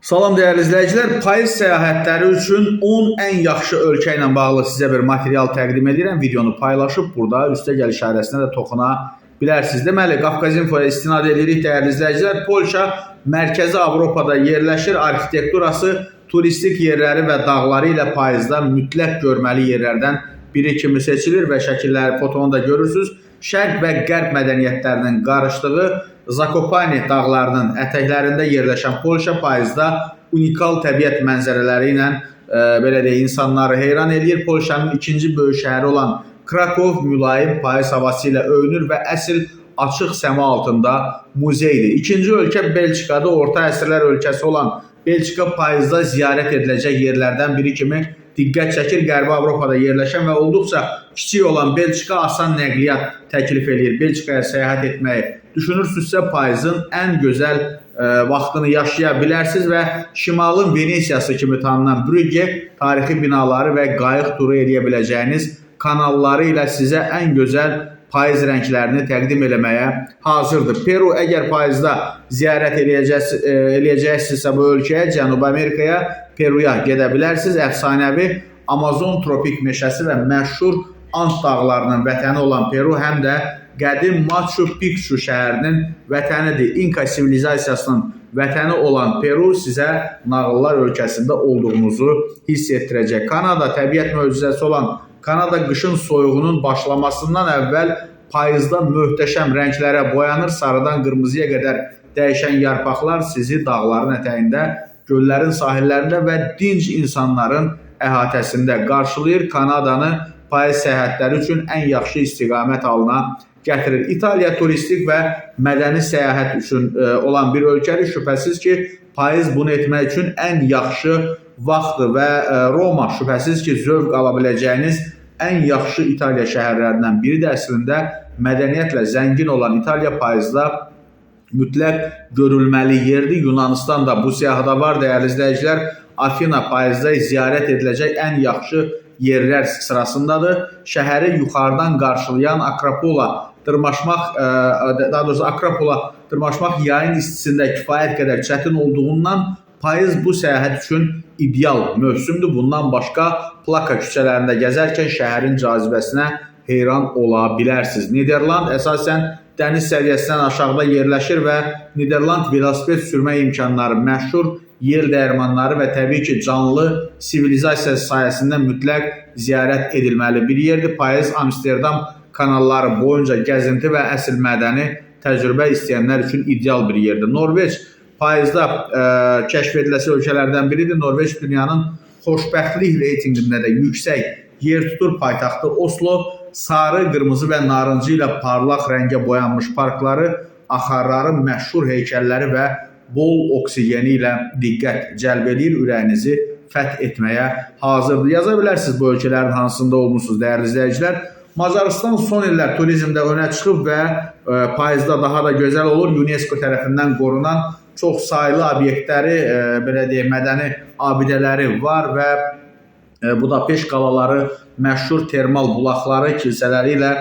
Salam dəyərli izləyicilər, payız səyahətləri üçün 10 ən yaxşı ölkə ilə bağlı sizə bir material təqdim edirəm. Videonu paylaşıb burada üstəgəl işarəsinə də toxuna bilərsiniz. Deməli, Qafqazinfoya istinad edirik dəyərli izləyicilər. Polşa Mərkəzi Avropada yerləşir. Arxitekturası, turistik yerləri və dağları ilə payızda mütləq görməli yerlərdən biri kimi seçilir və şəkilləri, fotonu da görürsünüz. Şərq və qərb mədəniyyətlərinin qarışdığı Zakopane dağlarının ətəklərində yerləşən Polşa payızda unikal təbiət mənzərələri ilə belə deyək, insanları heyran edir. Polşanın ikinci böyük şəhəri olan Krakov mülayim payız havası ilə öyünür və əsl açıq səma altında muzeydir. İkinci ölkə Belçikadır. Orta əsrlər ölkəsi olan Belçika payızda ziyarət ediləcək yerlərdən biri kimi diqqət çəkir. Qərbi Avropada yerləşən və olduqca kiçik olan Belçika asan nəqliyyat təklif edir. Belçikaya səyahət etməyi düşünürsünüzsə payızın ən gözəl vaxtını yaşaya bilərsiniz və şimalın Venesiyası kimi tanınan Brügge tarixi binaları və qayıq turu edə biləcəyiniz kanalları ilə sizə ən gözəl payız rənglərini təqdim eləməyə hazırdır. Peru əgər payızda ziyarət eləyəcəksinizsə bu ölkəyə, Cənubi Amerikaya, Peruya gedə bilərsiniz. Əfsanəvi Amazon tropik meşəsi və məşhur Ant dağlarının vətəni olan Peru həm də qədim Machu Picchu şəhərinin vətənidir. İnka sivilizasiyasının vətəni olan Peru sizə nağıllar ölkəsində olduğunuzu hiss etdirəcək. Kanada təbiət möcüzəsi olan Kanada qışın soyuğunun başlamasından əvvəl payızda möhtəşəm rənglərə boyanır. Sarıdan qırmızıya qədər dəyişən yarpaqlar sizi dağların ətəyində, göllərin sahillərində və dinc insanların əhatəsində qarşılayır. Kanadanı payız səyahətləri üçün ən yaxşı istiqamət halına gətirir. İtaliya turistik və mədəni səyahət üçün olan bir ölkədir. Şübhəsiz ki, payız bunu etmək üçün ən yaxşı vaxtdır və Roma şübhəsiz ki, zövq ala biləcəyiniz ən yaxşı İtaliya şəhərlərindən biridir. Əslində, mədəniyyətlə zəngin olan İtaliya payızda mütləq görülməli yerdir. Yunanistan da bu siyahıda var dəyərli izləyicilər. Afina payızda ziyarət ediləcək ən yaxşı yerlər sırasındadır. Şəhəri yuxarıdan qarşılayan Akropola dırmaşmaq yayın istisində kifayət qədər çətin olduğundan payız bu səyahət üçün ideal mövsümdür. Bundan başqa Plaka küçələrində gəzərkən şəhərin cazibəsinə heyran ola bilərsiniz. Niderland əsasən dəniz səviyyəsindən aşağıda yerləşir və Niderland velosiped sürmə imkanları, məşhur yel dəyirmanları və təbii ki, canlı sivilizasiya sayəsində mütləq ziyarət edilməli bir yerdir. Payız Amsterdam kanalları boyunca gəzinti və əsl mədəni təcrübə istəyənlər üçün ideal bir yerdir. Norveç payızda kəşf ediləsi ölkələrdən biridir. Norveç dünyanın xoşbəxtlik reytinqində də yüksək yer tutur. Paytaxtı Oslo sarı, qırmızı və narıncı ilə parlaq rəngə boyanmış parkları, axarları, məşhur heykəlləri və bol oksigeni ilə diqqət cəlb edir, ürəyinizi fəth etməyə hazırdır. Yaza bilərsiniz bu ölkələrin hansında olmuşsunuz dəyərli izləyicilər. Macarıstan son illər turizmdə önə çıxıb və payızda daha da gözəl olur. UNESCO tərəfindən qorunan çox saylı obyektləri, belə deyək, mədəni abidələri var və Budapeşt qalaları məşhur termal bulaqları, kilsələri ilə